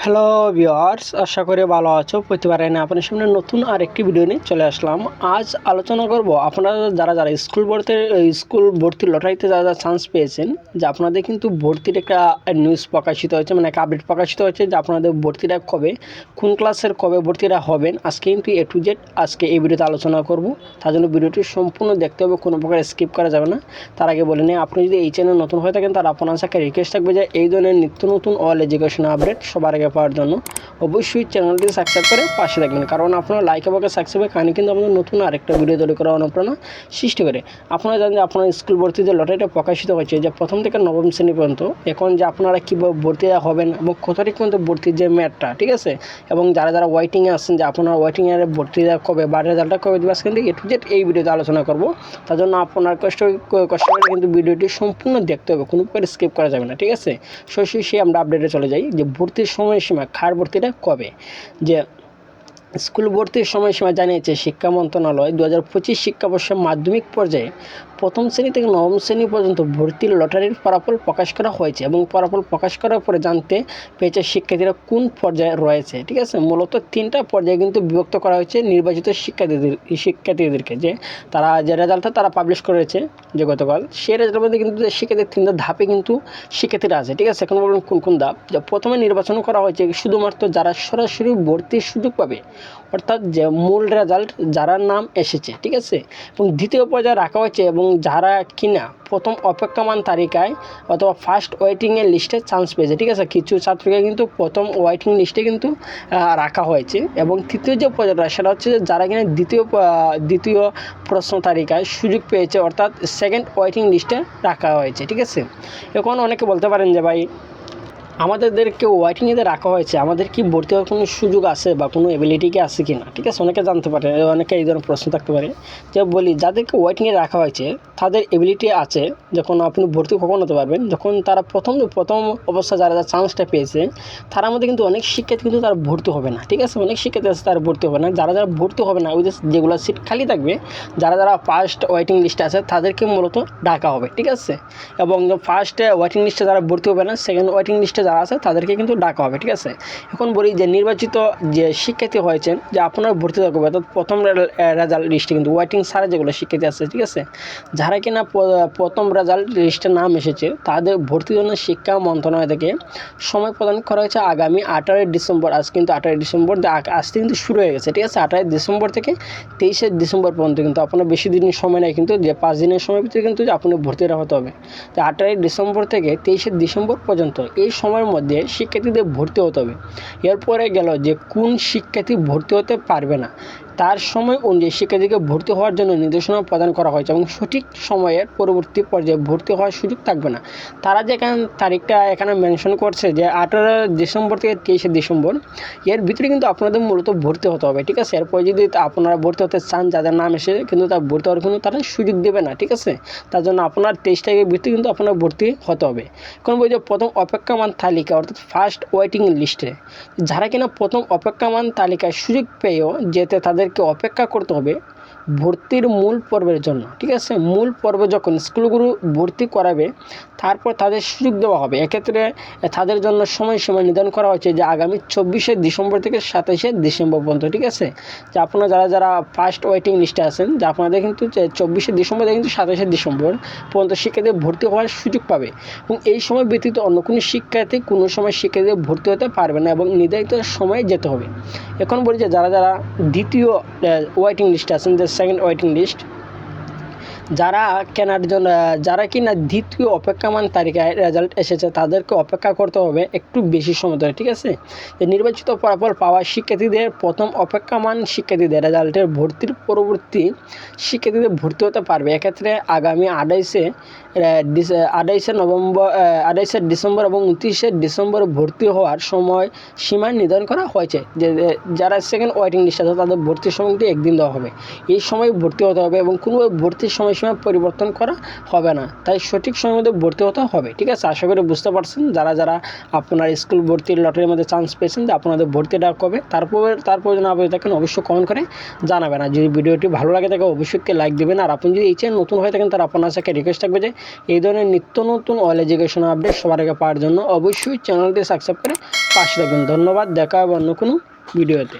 Hello viewers, আশা করি ভালো আছো। প্রতিবারে না আপনার সামনে নতুন আরেকটি ভিডিও নিয়ে চলে আসলাম। আজ আলোচনা করব আপনারা যারা স্কুল ভর্তির লটারিতে যারা চান্স পেয়েছেন, যে আপনাদের কিন্তু ভর্তির একটা নিউজ প্রকাশিত হয়েছে, মানে একটা আপডেট প্রকাশিত হয়েছে যে আপনাদের ভর্তিটা কবে, কোন ক্লাসের কবে ভর্তিটা হবেন। আজকে কিন্তু A to Z আজকে এই ভিডিওতে আলোচনা করব। তার জন্য ভিডিওটি সম্পূর্ণ দেখতে হবে, কোনো প্রকার স্কিপ করা যাবে না। তার আগে বলে নিই, আপনি যদি এই চ্যানেল নতুন হয়ে থাকেন তার আপনার সাথে রিকোয়েস্ট থাকবে যে এই ধরনের নিত্য নতুন অল এডুকেশন আপডেট সবার আগে পাওয়ার জন্য অবশ্যই চ্যানেলটি সাবস্ক্রাইব করে পাশে থাকবেন, কারণ আপনার লাইক এবং সাবস্ক্রাইবের কারণে কিন্তু আমাদের নতুন আরেকটা ভিডিও তৈরি করার অনুপ্রেরণা সৃষ্টি করে। আপনারা জানেন যে আপনার স্কুল ভর্তিতে লটারিটা প্রকাশিত হয়েছে যে প্রথম থেকে নবম শ্রেণী পর্যন্ত। এখন যে আপনারা কীভাবে ভর্তি হবেন এবং কত তারিখ পর্যন্ত ভর্তির যে ম্যাটটা, ঠিক আছে, এবং যারা যারা ওয়েটিংয়ে আসছেন যে আপনারা ওয়েটিংয়ের ভর্তি কবে বা রেজাল্টটা কবে দেবে, আজকে A to Z এই ভিডিওতে আলোচনা করব। তার জন্য আপনার কষ্ট করে কিন্তু ভিডিওটি সম্পূর্ণ দেখতে হবে, কোনো প্রকার স্কিপ করা যাবে না, ঠিক আছে। সে আমরা আপডেটে চলে যাই যে ভর্তির সময়সীমা, কার ভর্তিটা কবে। যে স্কুল ভর্তির সময়সীমা জানিয়েছে শিক্ষা মন্ত্রণালয় 2025 শিক্ষাবর্ষে মাধ্যমিক পর্যায়ে প্রথম শ্রেণী থেকে নবম শ্রেণী পর্যন্ত ভর্তির লটারির ফলাফল প্রকাশ করা হয়েছে এবং ফলাফল প্রকাশ করার পরে জানতে পেরেছে শিক্ষার্থীরা কোন পর্যায়ে রয়েছে, ঠিক আছে। মূলত 3টা পর্যায়ে কিন্তু বিভক্ত করা হয়েছে নির্বাচিত শিক্ষার্থীদেরকে, যে তারা যে রেজাল্টটা তারা পাবলিশ করেছে যে গতকাল, সেই রেজাল্টের মধ্যে কিন্তু শিক্ষার্থীর 3টা ধাপে কিন্তু শিক্ষার্থীরা আছে, ঠিক আছে। এখন বলুন কোন ধাপ। যে প্রথমে নির্বাচন করা হয়েছে শুধুমাত্র যারা সরাসরি ভর্তির সুযোগ পাবে, অর্থাৎ যে মূল রেজাল্ট যারা নাম এসেছে, ঠিক আছে। এবং দ্বিতীয় পর্যায়ে রাখা হয়েছে এবং যারা কিনা প্রথম অপেক্ষমান তালিকায় অথবা ফার্স্ট ওয়েটিংয়ের লিস্টে চান্স পেয়েছে, ঠিক আছে। কিছু ছাত্রকে কিন্তু প্রথম ওয়েটিং লিস্টে কিন্তু রাখা হয়েছে। এবং তৃতীয় যে পর্যায়টা সেটা হচ্ছে যে যারা কিনা দ্বিতীয় প্রশ্ন তালিকায় সুযোগ পেয়েছে, অর্থাৎ সেকেন্ড ওয়েটিং লিস্টে রাখা হয়েছে, ঠিক আছে। এখন অনেকে বলতে পারেন যে ভাই আমাদেরকে ওয়েটিংয়ে রাখা হয়েছে, আমাদের কি ভর্তি হওয়ার কোনো সুযোগ আছে বা কোনো এবিলিটি কি আছে কি না, ঠিক আছে। অনেকে জানতে পারে, অনেকে এই ধরনের প্রশ্ন থাকতে পারে। যে বলি, যাদেরকে ওয়েটিংয়ে রাখা হয়েছে তাদের এবিলিটি আছে, যখন আপনি ভর্তি কখন হতে পারবেন, যখন তারা প্রথম অবস্থা যারা চান্সটা পেয়েছে তার মধ্যে কিন্তু অনেক শিক্ষার্থী কিন্তু তারা ভর্তি হবে না, ঠিক আছে। অনেক শিক্ষার্থী আছে তারা ভর্তি হবে না। যারা ভর্তি হবে না, ওই যেগুলো সিট খালি থাকবে, যারা ফার্স্ট ওয়েটিং লিস্টে আছে তাদেরকে মূলত ডাকা হবে, ঠিক আছে। এবং ফার্স্ট ওয়েটিং লিস্টে যারা ভর্তি হবে না, সেকেন্ড ওয়েটিং লিস্টে যারা আছে তাদেরকে কিন্তু ডাকা হবে, ঠিক আছে। এখন বলি যে নির্বাচিত যে শিক্ষার্থী হয়েছেন, যে আপনার ভর্তি থাকবে, অর্থাৎ প্রথম রেজাল্ট লিস্টে কিন্তু ওয়েটিং ছাড়া যেগুলো শিক্ষার্থী আছে, ঠিক আছে, যারা কিনা প্রথম রেজাল্ট লিস্টে নাম এসেছে তাদের ভর্তির জন্য শিক্ষা মন্ত্রণালয় থেকে সময় প্রদান করা হয়েছে আগামী 18 ডিসেম্বর। আজ কিন্তু 18 ডিসেম্বর আসতে কিন্তু শুরু হয়ে গেছে, ঠিক আছে। 18 ডিসেম্বর থেকে 23 ডিসেম্বর পর্যন্ত কিন্তু আপনার বেশি দিন সময় নেই, কিন্তু যে 5 দিনের সময় ভিতরে কিন্তু আপনি ভর্তিটা হতে হবে। তো 18 ডিসেম্বর থেকে 23 ডিসেম্বর পর্যন্ত এই সময়ের মধ্যে শিক্ষার্থীদের ভর্তি হতে হবে। এরপরে গেল যে কোন শিক্ষার্থী ভর্তি হতে পারবে না, তার সময় অনুযায়ী শিক্ষার্থীকে ভর্তি হওয়ার জন্য নির্দেশনা প্রদান করা হয়েছে এবং সঠিক সময়ের পরবর্তী পর্যায়ে ভর্তি হওয়ার সুযোগ থাকবে না। তারা যে তারিখটা এখানে মেনশন করছে যে 18 ডিসেম্বর থেকে 23 ডিসেম্বর, এর ভিতরে কিন্তু আপনাদের মূলত ভর্তি হতে হবে, ঠিক আছে। এরপর যদি আপনারা ভর্তি হতে চান, যাদের নাম এসে কিন্তু তার ভর্তি হওয়ার কিন্তু তারা সুযোগ দেবে না, ঠিক আছে। তার জন্য আপনার 23 তারিখের ভিতরে কিন্তু আপনার ভর্তি হতে হবে। এখন বলি যে প্রথম অপেক্ষামান তালিকা, অর্থাৎ ফার্স্ট ওয়েটিং লিস্টে যারা কিনা প্রথম অপেক্ষামান তালিকায় সুযোগ পেয়েও যেতে তাদেরকে অপেক্ষা করতে হবে ভর্তির মূল পর্বের জন্য, ঠিক আছে। মূল পর্বে যখন স্কুলগুলো ভর্তি করাবে তারপর তাদের সুযোগ দেওয়া হবে। এক্ষেত্রে তাদের জন্য সময়সীমা নির্ধারণ করা হয়েছে যে আগামী 24 ডিসেম্বর থেকে 27 ডিসেম্বর পর্যন্ত, ঠিক আছে। যে আপনারা যারা ফার্স্ট ওয়েটিং লিস্টে আছেন, যে আপনাদের কিন্তু 24 ডিসেম্বর থেকে কিন্তু 27 ডিসেম্বর পর্যন্ত শিক্ষার্থীদের ভর্তি হওয়ার সুযোগ পাবে। এবং এই সময় ব্যতীত অন্য কোনো শিক্ষার্থী কোনো সময় শিক্ষার্থীদের ভর্তি হতে পারবে না এবং নির্ধারিত সময়ে যেতে হবে। এখন বলি যে যারা দ্বিতীয় ওয়েটিং লিস্টে আছেন, যে সেকেন্ড ওয়েটিং লিস্ট, যারা কিনা দ্বিতীয় অপেক্ষামান তালিকায় রেজাল্ট এসেছে তাদেরকে অপেক্ষা করতে হবে একটু বেশি সময় ধরে, ঠিক আছে। যে নির্বাচিত ফলাফল পাওয়া শিক্ষার্থীদের প্রথম অপেক্ষামান শিক্ষার্থীদের রেজাল্টের ভর্তির পরবর্তী শিক্ষার্থীদের ভর্তি হতে পারবে। এক্ষেত্রে আগামী 28 ডিসেম্বর এবং 29 ডিসেম্বর ভর্তি হওয়ার সময় সীমা নির্ধারণ করা হয়েছে। যে যারা সেকেন্ড ওয়েটিং লিস্ট আছে তাদের ভর্তির সময় কিন্তু একদিন দেওয়া হবে, এই সময় ভর্তি হতে হবে এবং কোনো ভর্তির সময় সময়সীমা পরিবর্তন করা হবে না, তাই সঠিক সময়ের মধ্যে ভর্তি হতে হবে। ঠিক আছে, আশা করি বুঝতে পারছেন। যারা যারা আপনার স্কুল ভর্তির লটারির মধ্যে চান্স পেয়েছেন যে আপনাদের ভর্তিটা কবে, তারপর যেন আপনি থাকেন অবশ্যই কমেন্ট করে জানাবেন। আর যদি ভিডিওটি ভালো লাগে থাকে অবশ্যই লাইক দেবেন। আর আপনি যদি এই চ্যানেল নতুন হয়ে থাকেন তার আপনার সাথে রিকোয়েস্ট থাকবে যে এই ধরনের নিত্য নতুন অল এডুকেশন আপডেট সবার আগে পাওয়ার জন্য অবশ্যই চ্যানেলটি সাবস্ক্রাইব করে পাশে থাকবেন। ধন্যবাদ, দেখা হবে অন্য কোনো ভিডিওতে।